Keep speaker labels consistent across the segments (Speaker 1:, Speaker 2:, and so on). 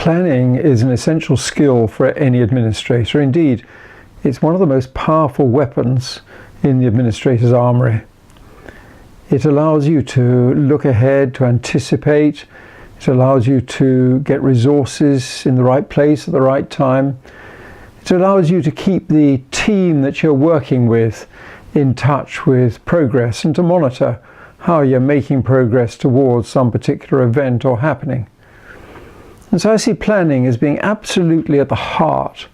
Speaker 1: Planning is an essential skill for any administrator. Indeed, it's one of the most powerful weapons in the administrator's armory. It allows you to look ahead, to anticipate. It allows you to get resources in the right place at the right time. It allows you to keep the team that you're working with in touch with progress and to monitor how you're making progress towards some particular event or happening. And so I see planning as being absolutely at the heart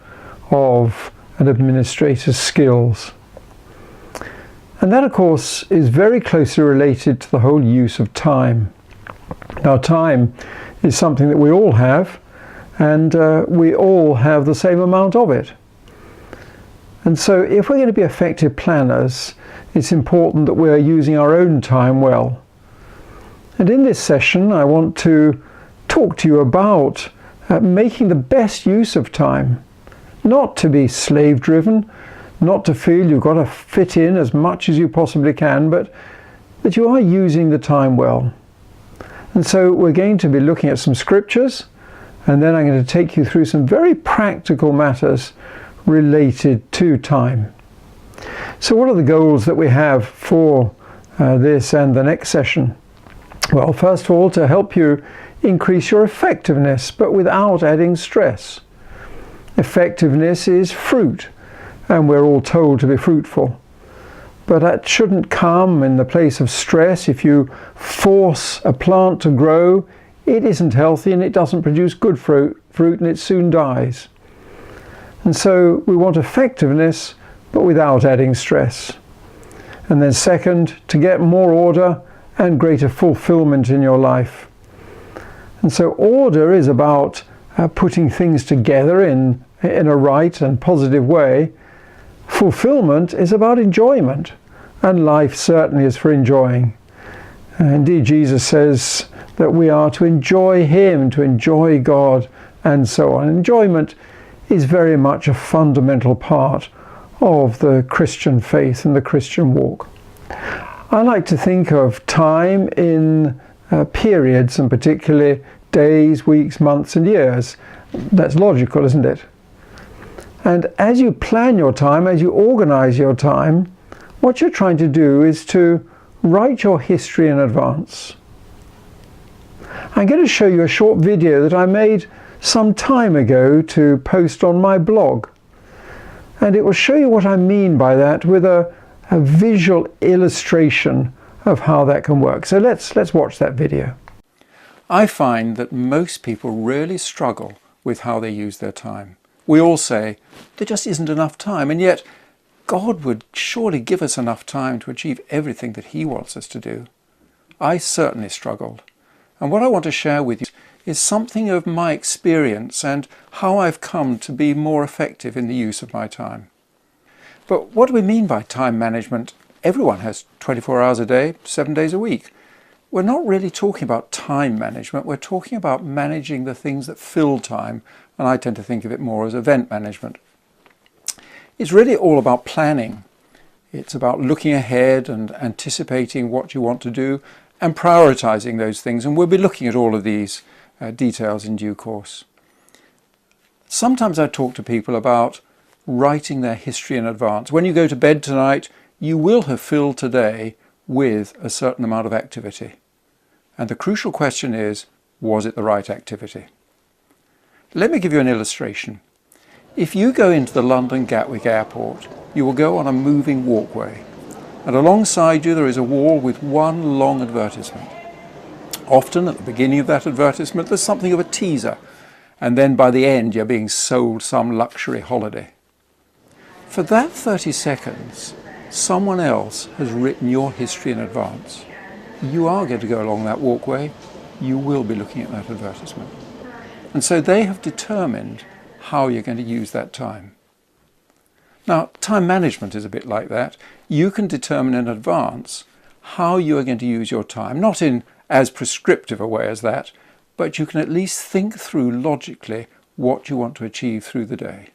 Speaker 1: of an administrator's skills. And that, of course, is very closely related to the whole use of time. Now, time is something that we all have, and we all have the same amount of it. And so if we're going to be effective planners, it's important that we're using our own time well. And in this session, I want to talk to you about making the best use of time, not to be slave-driven, not to feel you've got to fit in as much as you possibly can, but that you are using the time well. And so we're going to be looking at some scriptures, and then I'm going to take you through some very practical matters related to time. So what are the goals that we have for this and the next session? Well, first of all, to help you increase your effectiveness, but without adding stress. Effectiveness is fruit, and we're all told to be fruitful. But that shouldn't come in the place of stress. If you force a plant to grow, it isn't healthy and it doesn't produce good fruit and it soon dies. And so we want effectiveness, but without adding stress. And then second, to get more order and greater fulfillment in your life. And so order is about putting things together in a right and positive way. Fulfillment is about enjoyment, and life certainly is for enjoying. Indeed, Jesus says that we are to enjoy Him, to enjoy God, and so on. Enjoyment is very much a fundamental part of the Christian faith and the Christian walk. I like to think of time in periods, and particularly days, weeks, months, and years. That's logical, isn't it? And as you plan your time, as you organize your time, what you're trying to do is to write your history in advance. I'm going to show you a short video that I made some time ago to post on my blog. And it will show you what I mean by that with a visual illustration of how that can work. So let's watch that video. I find that most people really struggle with how they use their time. We all say, there just isn't enough time, and yet God would surely give us enough time to achieve everything that He wants us to do. I certainly struggled. And what I want to share with you is something of my experience and how I've come to be more effective in the use of my time. But what do we mean by time management? Everyone has 24 hours a day, 7 days a week. We're not really talking about time management, we're talking about managing the things that fill time, and I tend to think of it more as event management. It's really all about planning. It's about looking ahead and anticipating what you want to do and prioritising those things, and we'll be looking at all of these details in due course. Sometimes I talk to people about writing their history in advance. When you go to bed tonight, you will have filled today with a certain amount of activity. And the crucial question is, was it the right activity? Let me give you an illustration. If you go into the London Gatwick Airport, you will go on a moving walkway, and alongside you there is a wall with one long advertisement. Often at the beginning of that advertisement there's something of a teaser, and then by the end you're being sold some luxury holiday. For that 30 seconds, someone else has written your history in advance. You are going to go along that walkway, you will be looking at that advertisement. And so they have determined how you're going to use that time. Now, time management is a bit like that. You can determine in advance how you are going to use your time, not in as prescriptive a way as that, but you can at least think through logically what you want to achieve through the day.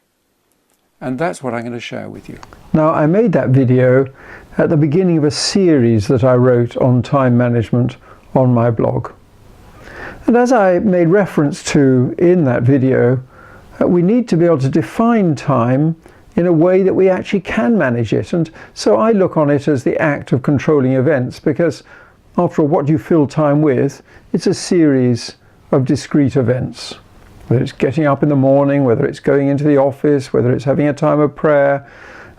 Speaker 1: And that's what I'm going to share with you. Now, I made that video at the beginning of a series that I wrote on time management on my blog. And as I made reference to in that video, we need to be able to define time in a way that we actually can manage it. And so I look on it as the act of controlling events, because after all, what do you fill time with? It's a series of discrete events. Whether it's getting up in the morning, whether it's going into the office, whether it's having a time of prayer,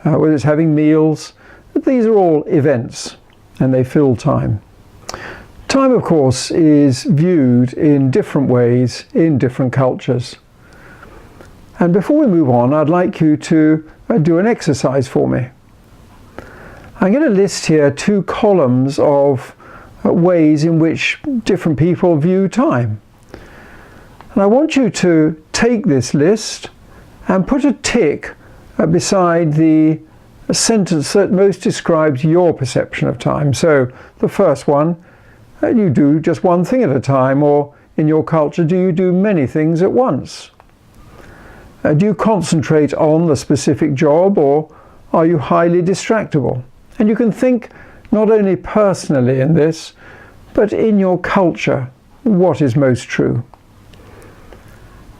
Speaker 1: whether it's having meals, these are all events and they fill time. Time, of course, is viewed in different ways in different cultures. And before we move on, I'd like you to do an exercise for me. I'm going to list here 2 columns of ways in which different people view time. And I want you to take this list and put a tick beside the sentence that most describes your perception of time. So the first one, you do just one thing at a time, or in your culture, do you do many things at once? Do you concentrate on the specific job, or are you highly distractible? And you can think not only personally in this, but in your culture, what is most true?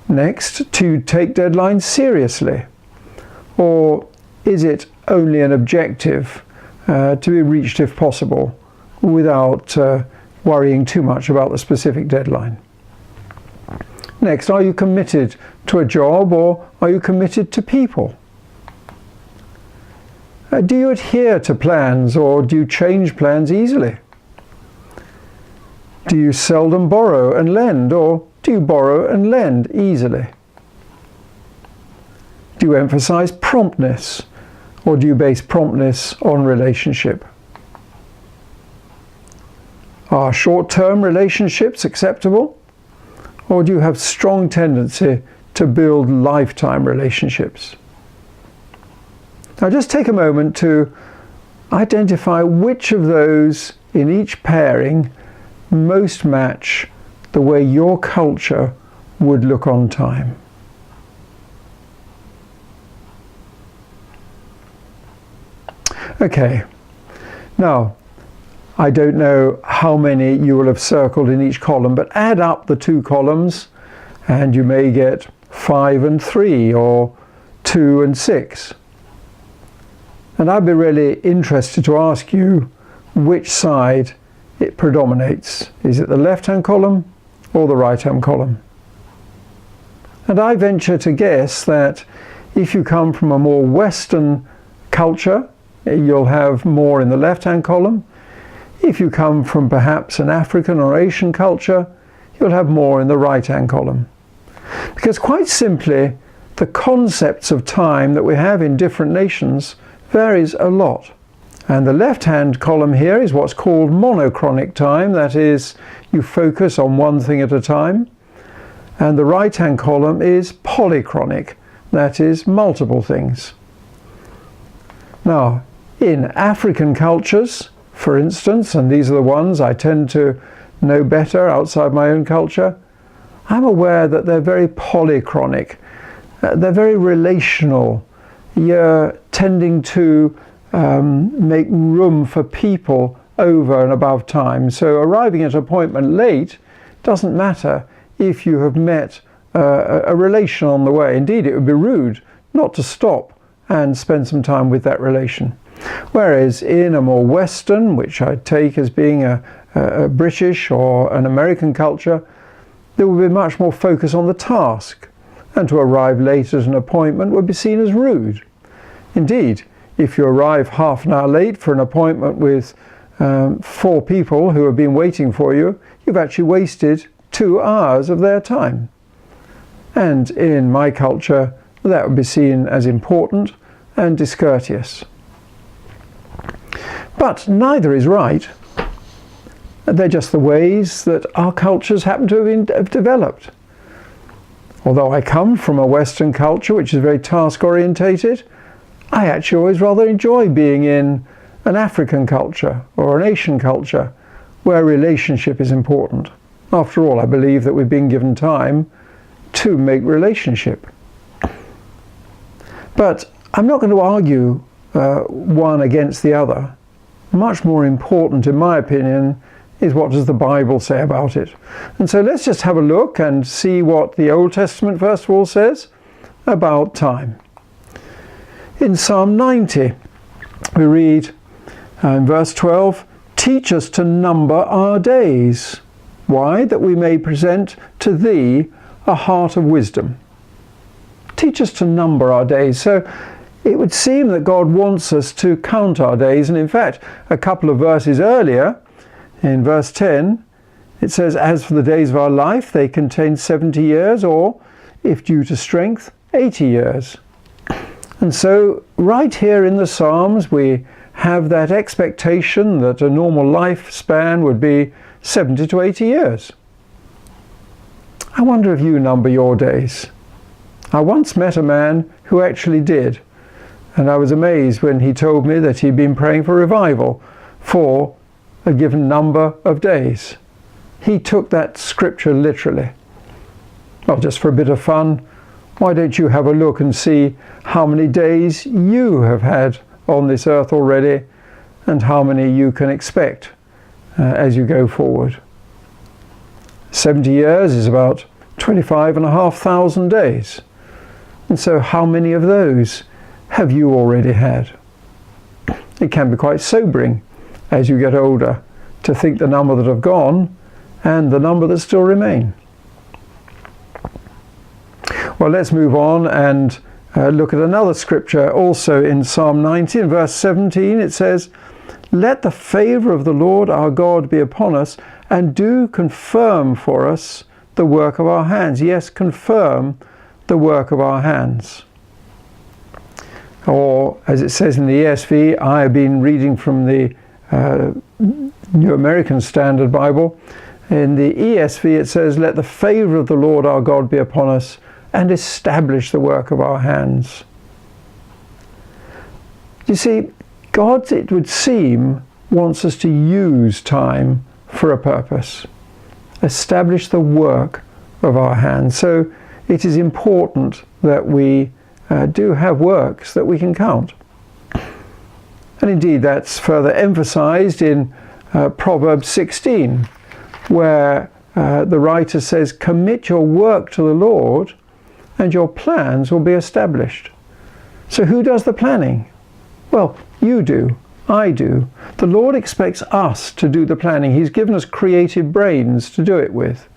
Speaker 1: Next, do you take deadlines seriously? Or is it only an objective to be reached if possible, without worrying too much about the specific deadline? Next, are you committed to a job, or are you committed to people? Do you adhere to plans, or do you change plans easily? Do you seldom borrow and lend, or do you borrow and lend easily? Do you emphasize promptness, or do you base promptness on relationship? Are short-term relationships acceptable? Or do you have strong tendency to build lifetime relationships? Now just take a moment to identify which of those in each pairing most match the way your culture would look on time. Okay, now I don't know how many you will have circled in each column, but add up the 2 columns and you may get 5 and 3 or 2 and 6. And I'd be really interested to ask you which side it predominates. Is it the left-hand column or the right-hand column? And I venture to guess that if you come from a more Western culture, you'll have more in the left-hand column. If you come from perhaps an African or Asian culture, you'll have more in the right-hand column. Because quite simply, the concepts of time that we have in different nations varies a lot. And the left-hand column here is what's called monochronic time, that is, you focus on one thing at a time. And the right-hand column is polychronic, that is, multiple things. Now, in African cultures, for instance, and these are the ones I tend to know better outside my own culture, I'm aware that they're very polychronic. They're very relational. You're tending to make room for people over and above time. So arriving at an appointment late doesn't matter if you have met a relation on the way. Indeed, it would be rude not to stop and spend some time with that relation. Whereas in a more Western, which I take as being a British or an American culture, there will be much more focus on the task, and to arrive late at an appointment would be seen as rude. Indeed, if you arrive half an hour late for an appointment with 4 people who have been waiting for you, you've actually wasted 2 hours of their time. And in my culture, that would be seen as important and discourteous. But neither is right. They're just the ways that our cultures happen to have developed. Although I come from a Western culture which is very task-orientated, I actually always rather enjoy being in an African culture or an Asian culture where relationship is important. After all, I believe that we've been given time to make relationship. But I'm not going to argue one against the other. Much more important, in my opinion, is what does the Bible say about it. And so let's just have a look and see what the Old Testament first of all says about time. In Psalm 90 we read in verse 12, "Teach us to number our days." Why? That we may present to thee a heart of wisdom. Teach us to number our days. So it would seem that God wants us to count our days. And in fact, a couple of verses earlier, in verse 10, it says, "As for the days of our life, they contain 70 years, or, if due to strength, 80 years. And so right here in the Psalms, we have that expectation that a normal lifespan would be 70 to 80 years. I wonder if you number your days. I once met a man who actually did, and I was amazed when he told me that he'd been praying for revival for a given number of days. He took that scripture literally. Well, just for a bit of fun, why don't you have a look and see how many days you have had on this earth already and how many you can expect as you go forward. 70 years is about 25,500 days. And so how many of those have you already had? It can be quite sobering as you get older to think the number that have gone and the number that still remain. Well, let's move on and look at another scripture also in Psalm 90 in verse 17. It says, "Let the favour of the Lord our God be upon us, and do confirm for us the work of our hands." Yes, confirm the work of our hands. Or, as it says in the ESV, I have been reading from the New American Standard Bible. In the ESV it says, "Let the favour of the Lord our God be upon us, and establish the work of our hands." You see, God, it would seem, wants us to use time for a purpose. Establish the work of our hands. So it is important that we do have works that we can count. And indeed that's further emphasized in Proverbs 16, where the writer says, "Commit your work to the Lord, and your plans will be established." So who does the planning? Well, you do. I do. The Lord expects us to do the planning. He's given us creative brains to do it with.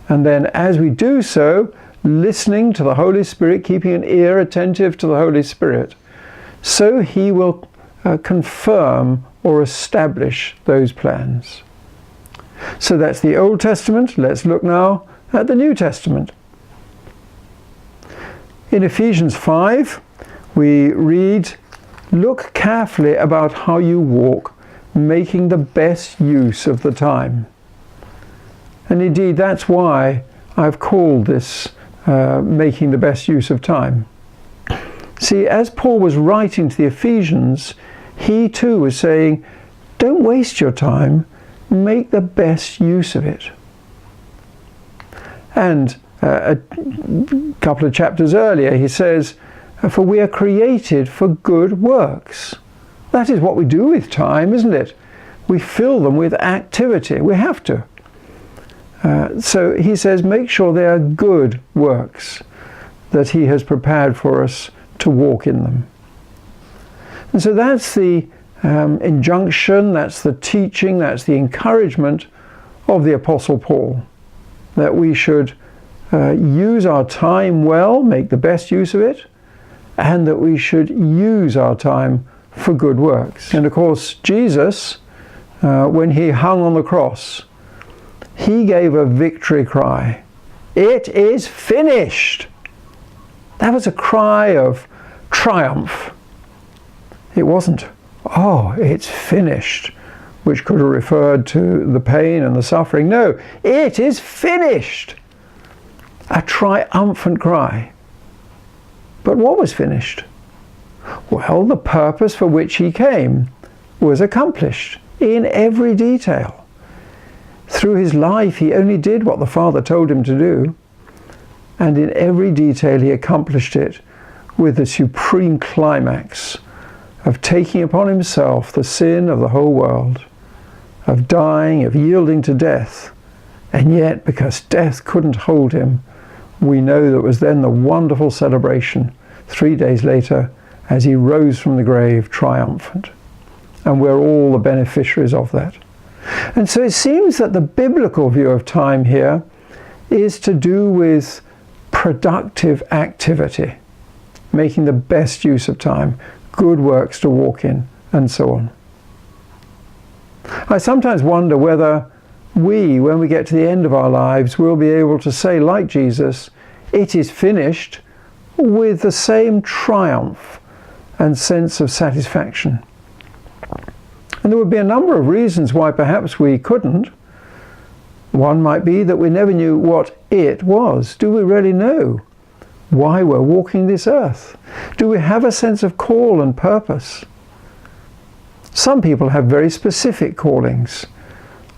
Speaker 1: And then as we do so, listening to the Holy Spirit, keeping an ear attentive to the Holy Spirit, so He will confirm or establish those plans. So that's the Old Testament. Let's look now at the New Testament. In Ephesians 5, we read, "Look carefully about how you walk, making the best use of the time." And indeed, that's why I've called this making the best use of time. See, as Paul was writing to the Ephesians, he too was saying, don't waste your time, make the best use of it. And a couple of chapters earlier, he says, "For we are created for good works." That is what we do with time, isn't it? We fill them with activity. We have to. So he says, make sure they are good works, that he has prepared for us to walk in them. And so that's the injunction, that's the teaching, that's the encouragement of the Apostle Paul, that we should use our time well, make the best use of it, and that we should use our time for good works. And of course, Jesus, when he hung on the cross, he gave a victory cry. It is finished. That was a cry of triumph. It wasn't, oh, it's finished, which could have referred to the pain and the suffering. No, it is finished. A triumphant cry. But what was finished? Well, the purpose for which he came was accomplished in every detail. Through his life, he only did what the Father told him to do, and in every detail he accomplished it with the supreme climax of taking upon himself the sin of the whole world of dying, of yielding to death. And yet, because death couldn't hold him, we know that it was then the wonderful celebration 3 days later as he rose from the grave triumphant. And we're all the beneficiaries of that. And so it seems that the biblical view of time here is to do with productive activity, making the best use of time, good works to walk in, and so on. I sometimes wonder whether we, when we get to the end of our lives, will be able to say, like Jesus, it is finished, with the same triumph and sense of satisfaction. And there would be a number of reasons why perhaps we couldn't. One might be that we never knew what it was. Do we really know why we're walking this earth? Do we have a sense of call and purpose? Some people have very specific callings.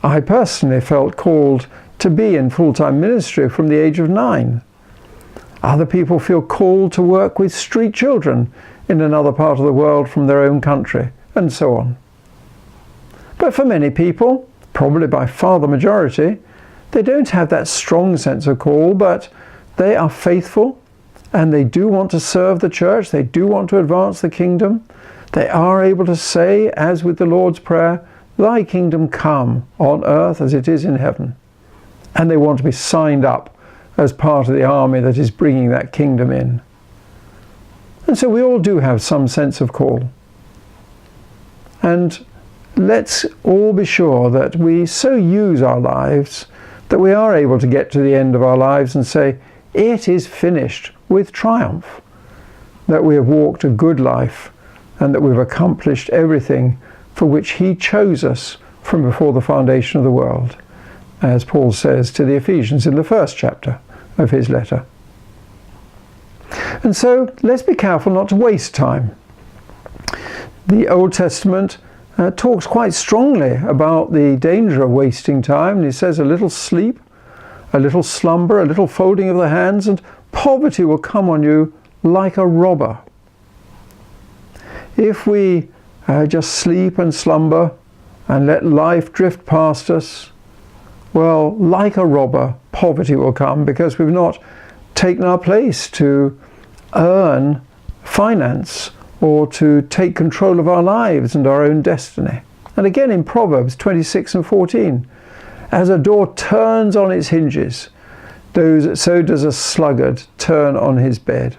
Speaker 1: I personally felt called to be in full-time ministry from the age of 9. Other people feel called to work with street children in another part of the world from their own country, and so on. But for many people, probably by far the majority, they don't have that strong sense of call, but they are faithful and they do want to serve the church, they do want to advance the kingdom. They are able to say, as with the Lord's Prayer, "Thy kingdom come on earth as it is in heaven." And they want to be signed up as part of the army that is bringing that kingdom in. And so we all do have some sense of call. And let's all be sure that we so use our lives that we are able to get to the end of our lives and say, it is finished, with triumph, that we have walked a good life and that we've accomplished everything for which he chose us from before the foundation of the world, as Paul says to the Ephesians in the first chapter of his letter. And so let's be careful not to waste time. The Old Testament talks quite strongly about the danger of wasting time. And he says a little sleep, a little slumber, a little folding of the hands, and poverty will come on you like a robber. If we just sleep and slumber and let life drift past us, well, like a robber, poverty will come because we've not taken our place to earn finance or to take control of our lives and our own destiny. And again in Proverbs 26 and 14, as a door turns on its hinges, so does a sluggard turn on his bed.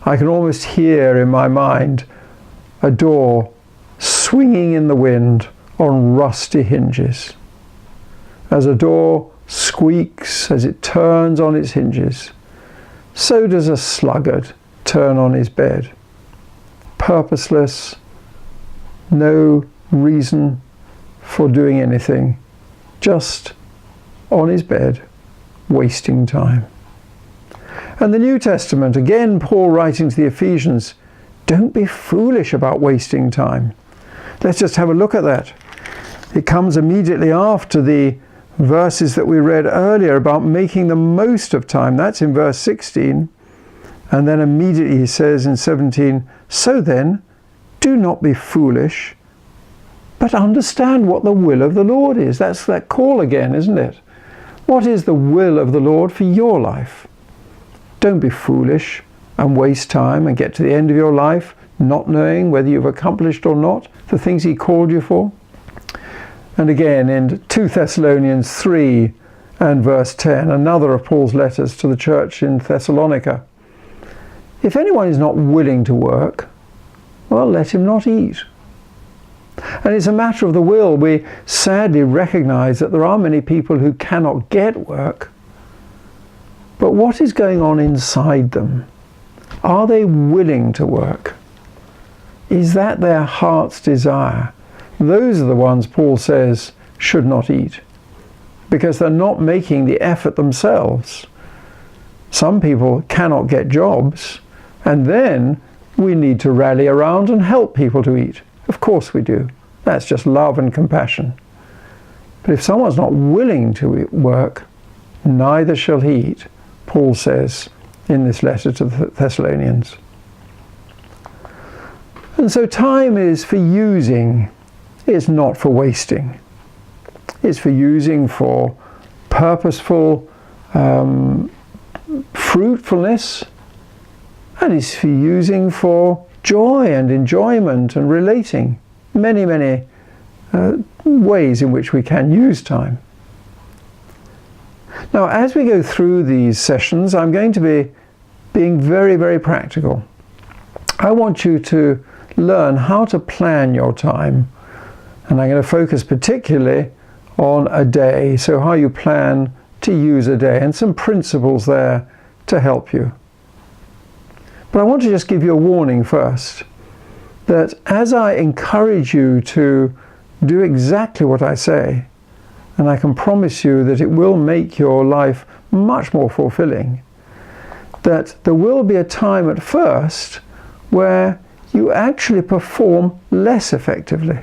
Speaker 1: I can almost hear in my mind a door swinging in the wind on rusty hinges. As a door squeaks as it turns on its hinges, so does a sluggard turn on his bed. Purposeless, no reason for doing anything, just on his bed, wasting time. And the New Testament, again Paul writing to the Ephesians, don't be foolish about wasting time. Let's just have a look at that. It comes immediately after the verses that we read earlier about making the most of time. That's in verse 16. And then immediately he says in 17, so then, do not be foolish, but understand what the will of the Lord is. That's that call again, isn't it? What is the will of the Lord for your life? Don't be foolish and waste time and get to the end of your life not knowing whether you've accomplished or not the things he called you for. And again in 2 Thessalonians 3 and verse 10, another of Paul's letters to the church in Thessalonica. If anyone is not willing to work, well, let him not eat. And it's a matter of the will. We sadly recognize that there are many people who cannot get work. But what is going on inside them? Are they willing to work? Is that their heart's desire? Those are the ones Paul says should not eat, because they're not making the effort themselves. Some people cannot get jobs, and then we need to rally around and help people to eat. Of course we do. That's just love and compassion. But if someone's not willing to work, neither shall he eat, Paul says in this letter to the Thessalonians. And so time is for using. is not for wasting. It's for using for purposeful fruitfulness, and it's for using for joy and enjoyment and relating. Many, many ways in which we can use time. Now, as we go through these sessions, I'm going to be being very, very practical. I want you to learn how to plan your time, and I'm going to focus particularly on a day, so how you plan to use a day, and some principles there to help you. But I want to just give you a warning first, that as I encourage you to do exactly what I say, and I can promise you that it will make your life much more fulfilling, that there will be a time at first where you actually perform less effectively.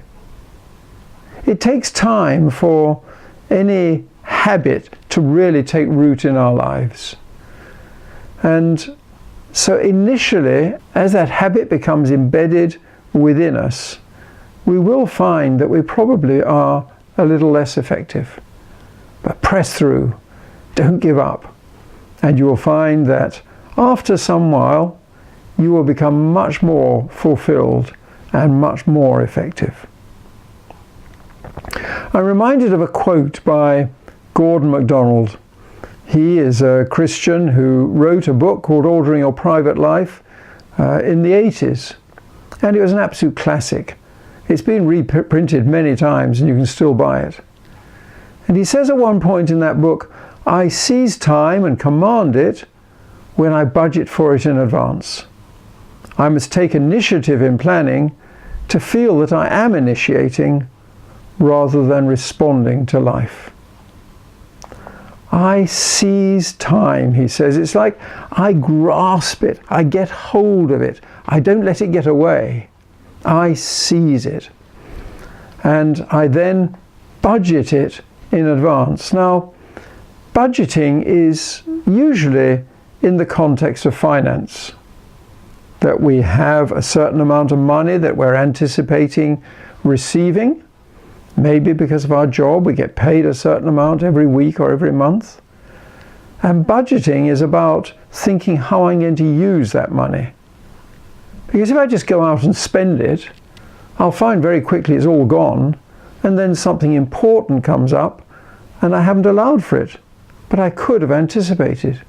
Speaker 1: It takes time for any habit to really take root in our lives. And so initially, as that habit becomes embedded within us, we will find that we probably are a little less effective. But press through, don't give up, and you will find that after some while you will become much more fulfilled and much more effective. I'm reminded of a quote by Gordon MacDonald. He is a Christian who wrote a book called Ordering Your Private Life in the 80s, and it was an absolute classic. It's been reprinted many times and you can still buy it. And he says at one point in that book, I seize time and command it when I budget for it in advance. I must take initiative in planning to feel that I am initiating rather than responding to life. I seize time, he says. It's like I grasp it, I get hold of it, I don't let it get away. I seize it, and I then budget it in advance. Now, budgeting is usually in the context of finance, that we have a certain amount of money that we're anticipating receiving. Maybe because of our job we get paid a certain amount every week or every month. And budgeting is about thinking how I'm going to use that money. Because if I just go out and spend it, I'll find very quickly it's all gone, and then something important comes up and I haven't allowed for it, but I could have anticipated.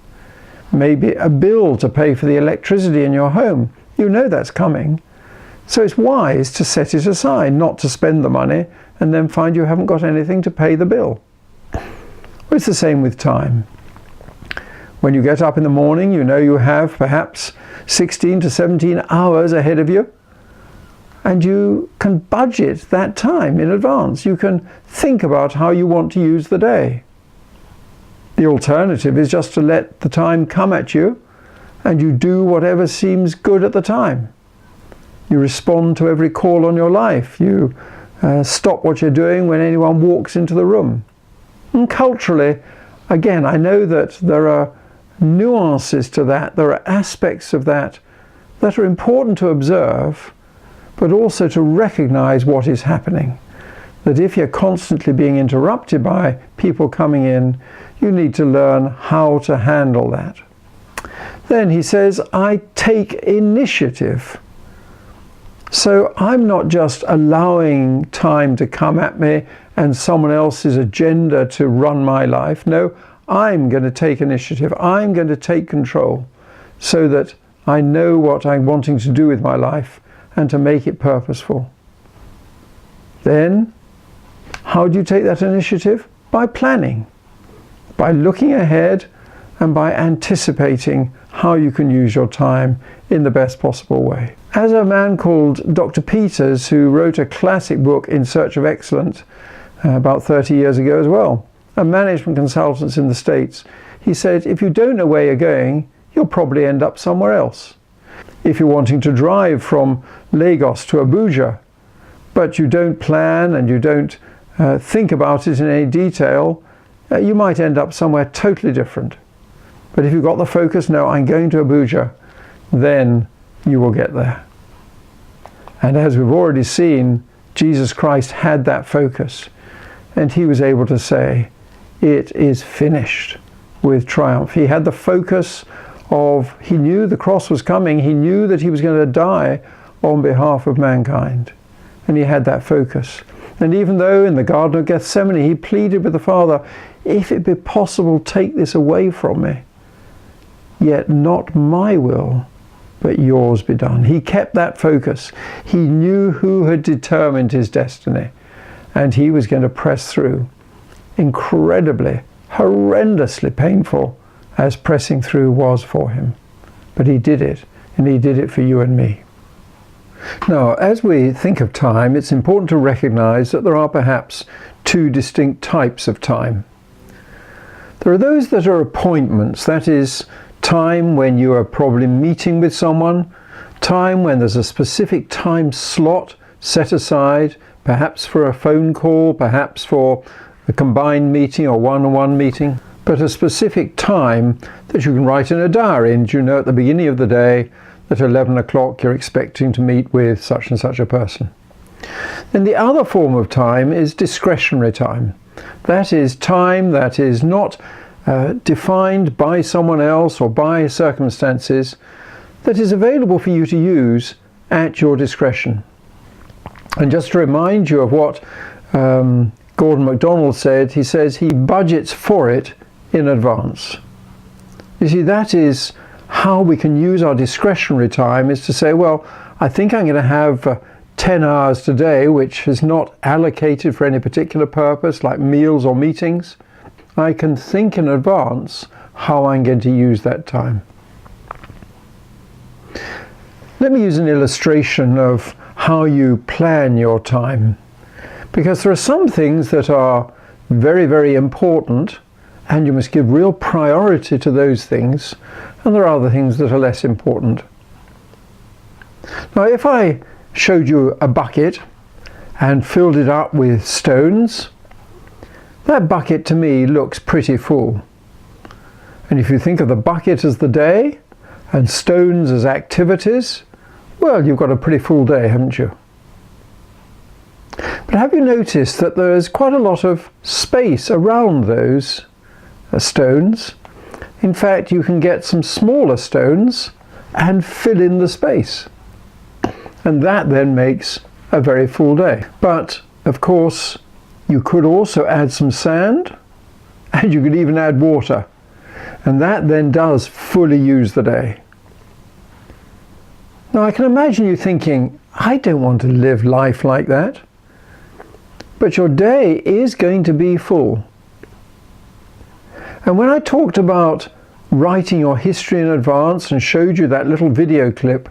Speaker 1: Maybe a bill to pay for the electricity in your home. You know that's coming. So it's wise to set it aside, not to spend the money and then find you haven't got anything to pay the bill. Well, it's the same with time. When you get up in the morning, you know you have perhaps 16 to 17 hours ahead of you, and you can budget that time in advance. You can think about how you want to use the day. The alternative is just to let the time come at you and you do whatever seems good at the time. You respond to every call on your life. You stop what you're doing when anyone walks into the room. And culturally, again, I know that there are nuances to that. There are aspects of that that are important to observe, but also to recognize what is happening. That if you're constantly being interrupted by people coming in, you need to learn how to handle that. Then he says, I take initiative. So I'm not just allowing time to come at me and someone else's agenda to run my life. No, I'm going to take initiative. I'm going to take control so that I know what I'm wanting to do with my life and to make it purposeful. Then, how do you take that initiative? By planning, by looking ahead and by anticipating how you can use your time in the best possible way. As a man called Dr. Peters, who wrote a classic book, In Search of Excellence, about 30 years ago as well, a management consultant in the States, he said, if you don't know where you're going, you'll probably end up somewhere else. If you're wanting to drive from Lagos to Abuja, but you don't plan and you don't think about it in any detail, you might end up somewhere totally different. But if you've got the focus, no, I'm going to Abuja, then you will get there. And as we've already seen, Jesus Christ had that focus, and he was able to say, "It is finished," with triumph. He had the focus of, he knew the cross was coming, he knew that he was going to die on behalf of mankind, and he had that focus. And even though in the Garden of Gethsemane he pleaded with the Father, "If it be possible, take this away from me, yet not my will, but yours be done." He kept that focus. He knew who had determined his destiny, and he was going to press through. Incredibly, horrendously painful as pressing through was for him. But he did it, and he did it for you and me. Now, as we think of time, it's important to recognize that there are perhaps two distinct types of time. There are those that are appointments, that is, time when you are probably meeting with someone, time when there's a specific time slot set aside, perhaps for a phone call, perhaps for a combined meeting or one-on-one meeting, but a specific time that you can write in a diary, and you know at the beginning of the day that at 11 o'clock you're expecting to meet with such and such a person. Then the other form of time is discretionary time. That is time that is not defined by someone else or by circumstances, that is available for you to use at your discretion. And just to remind you of what Gordon MacDonald said, he says he budgets for it in advance. You see, that is how we can use our discretionary time, is to say, well, I think I'm going to have 10 hours today, which is not allocated for any particular purpose, like meals or meetings. I can think in advance how I'm going to use that time. Let me use an illustration of how you plan your time, because there are some things that are very, very important, and you must give real priority to those things, and there are other things that are less important. Now, if I showed you a bucket and filled it up with stones, that bucket to me looks pretty full. And if you think of the bucket as the day and stones as activities, well, you've got a pretty full day, haven't you? But have you noticed that there's quite a lot of space around those stones? In fact, you can get some smaller stones and fill in the space. And that then makes a very full day. But, of course, you could also add some sand, and you could even add water. And that then does fully use the day. Now, I can imagine you thinking, I don't want to live life like that. But your day is going to be full. And when I talked about writing your history in advance and showed you that little video clip,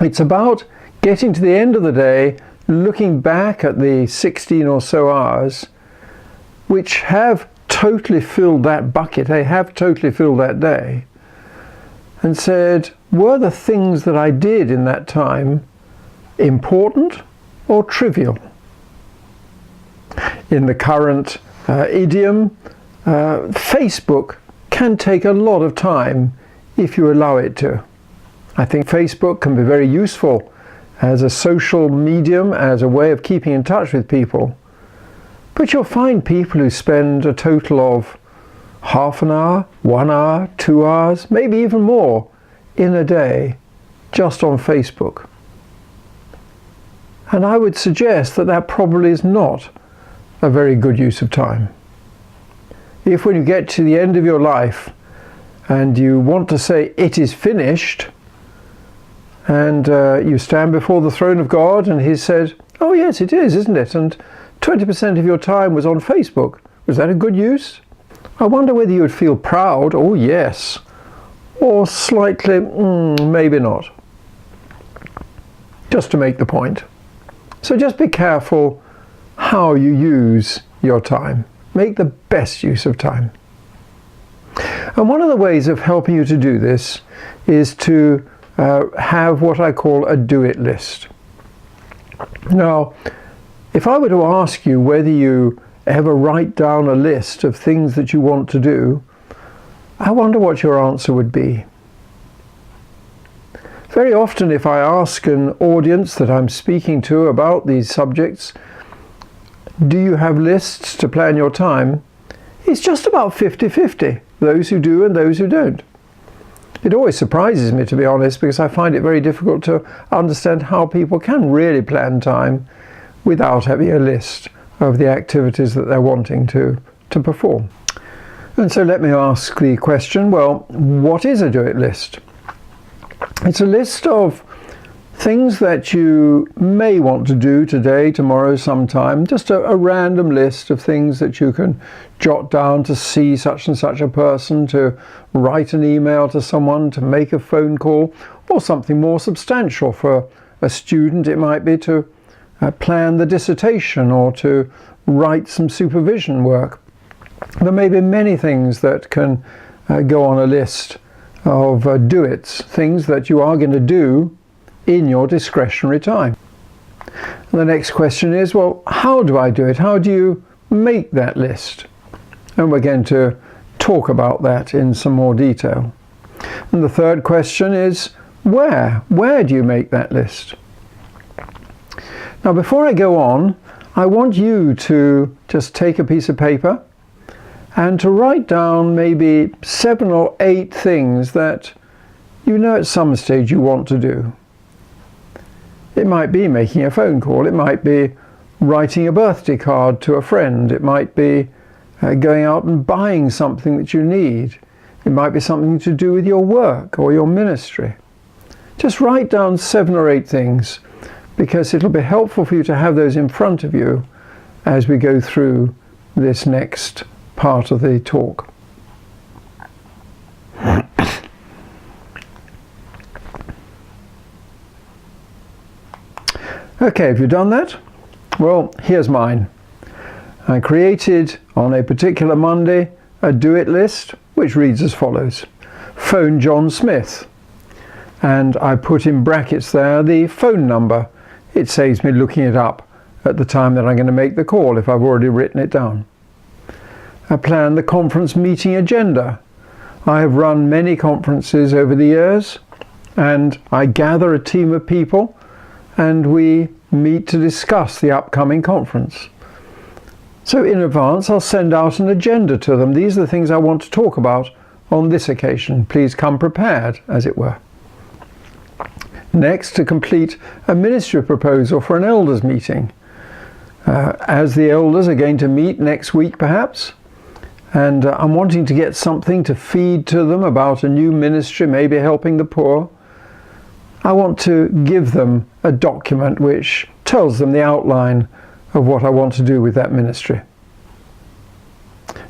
Speaker 1: it's about getting to the end of the day, looking back at the 16 or so hours, which have totally filled that bucket, they have totally filled that day, and said, were the things that I did in that time important or trivial? In the current idiom, Facebook can take a lot of time if you allow it to. I think Facebook can be very useful as a social medium, as a way of keeping in touch with people. But you'll find people who spend a total of half an hour, 1 hour, 2 hours, maybe even more in a day just on Facebook. And I would suggest that that probably is not a very good use of time. If when you get to the end of your life and you want to say it is finished, and you stand before the throne of God and he said, oh yes it is, isn't it? And 20% of your time was on Facebook. Was that a good use? I wonder whether you would feel proud, oh yes, or slightly, maybe not. Just to make the point. So just be careful how you use your time. Make the best use of time. And one of the ways of helping you to do this is to have what I call a do-it list. Now, if I were to ask you whether you ever write down a list of things that you want to do, I wonder what your answer would be. Very often if I ask an audience that I'm speaking to about these subjects, do you have lists to plan your time? It's just about 50-50, those who do and those who don't. It always surprises me, to be honest, because I find it very difficult to understand how people can really plan time without having a list of the activities that they're wanting to perform. And so let me ask the question, well, what is a do-it list? It's a list of things that you may want to do today, tomorrow, sometime. Just a random list of things that you can jot down to see such and such a person, to write an email to someone, to make a phone call, or something more substantial. For a student, it might be to plan the dissertation or to write some supervision work. There may be many things that can go on a list of do-its, things that you are going to do in your discretionary time. And the next question is, well, how do I do it? How do you make that list? And we're going to talk about that in some more detail. And the third question is, where? Where do you make that list? Now, before I go on, I want you to just take a piece of paper and to write down maybe 7 or 8 things that you know at some stage you want to do. It might be making a phone call, it might be writing a birthday card to a friend, it might be going out and buying something that you need, it might be something to do with your work or your ministry. Just write down 7 or 8 things, because it'll be helpful for you to have those in front of you as we go through this next part of the talk. Okay, have you done that? Well, here's mine. I created on a particular Monday a do-it list which reads as follows. Phone John Smith. And I put in brackets there the phone number. It saves me looking it up at the time that I'm going to make the call if I've already written it down. I plan the conference meeting agenda. I have run many conferences over the years, and I gather a team of people and we meet to discuss the upcoming conference. So in advance I'll send out an agenda to them. These are the things I want to talk about on this occasion. Please come prepared, as it were. Next, to complete a ministry proposal for an elders meeting. As the elders are going to meet next week perhaps, and I'm wanting to get something to feed to them about a new ministry, maybe helping the poor. I want to give them a document which tells them the outline of what I want to do with that ministry.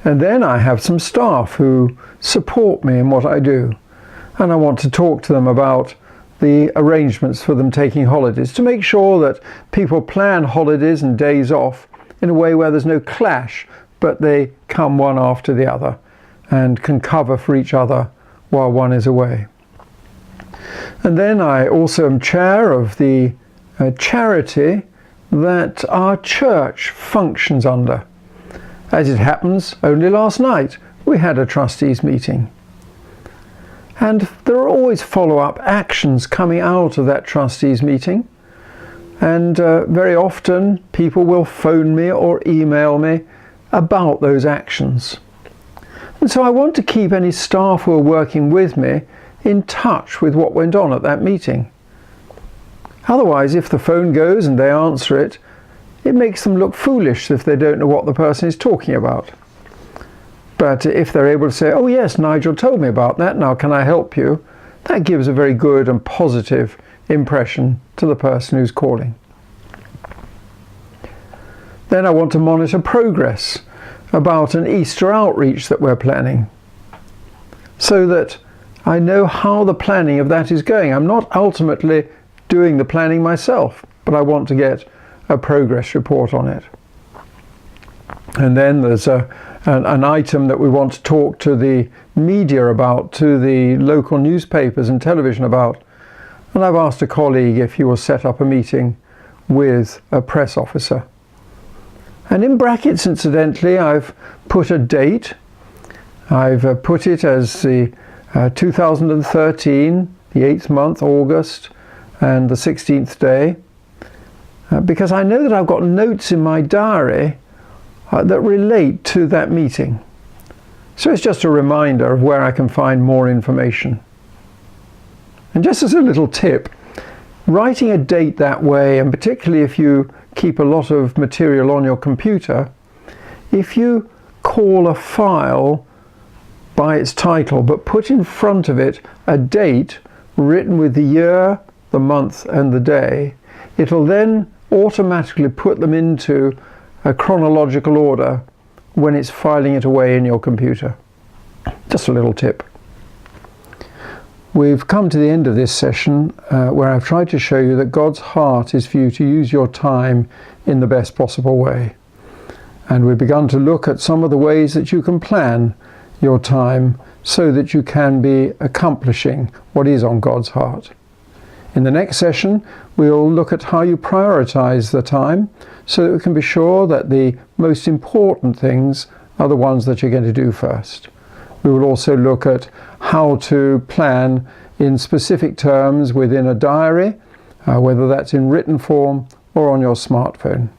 Speaker 1: And then I have some staff who support me in what I do, and I want to talk to them about the arrangements for them taking holidays, to make sure that people plan holidays and days off in a way where there's no clash, but they come one after the other and can cover for each other while one is away. And then I also am chair of the charity that our church functions under. As it happens, only last night we had a trustees meeting. And there are always follow-up actions coming out of that trustees meeting. And very often people will phone me or email me about those actions. And so I want to keep any staff who are working with me in touch with what went on at that meeting. Otherwise, if the phone goes and they answer it, it makes them look foolish if they don't know what the person is talking about. But if they're able to say, oh yes, Nigel told me about that, now can I help you? That gives a very good and positive impression to the person who's calling. Then I want to monitor progress about an Easter outreach that we're planning, so that I know how the planning of that is going. I'm not ultimately doing the planning myself, but I want to get a progress report on it. And then there's an item that we want to talk to the media about, to the local newspapers and television about. And I've asked a colleague if he will set up a meeting with a press officer. And in brackets, incidentally, I've put a date. I've put it as the 2013, the 8th month, August, and the 16th day, because I know that I've got notes in my diary that relate to that meeting. So it's just a reminder of where I can find more information. And just as a little tip, writing a date that way, and particularly if you keep a lot of material on your computer, if you call a file by its title but put in front of it a date written with the year, the month and the day, it'll then automatically put them into a chronological order when it's filing it away in your computer. Just a little tip. We've come to the end of this session where I've tried to show you that God's heart is for you to use your time in the best possible way. And we've begun to look at some of the ways that you can plan your time so that you can be accomplishing what is on God's heart. In the next session, we'll look at how you prioritize the time so that we can be sure that the most important things are the ones that you're going to do first. We will also look at how to plan in specific terms within a diary, whether that's in written form or on your smartphone.